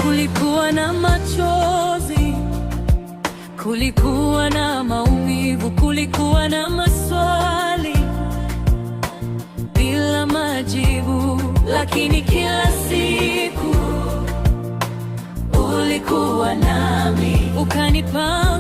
Kulikuwa na machozi, kulikuwa na maumivu, kulikuwa na maswali bila majibu, lakini kila siku ulikuwa nami, ukanipa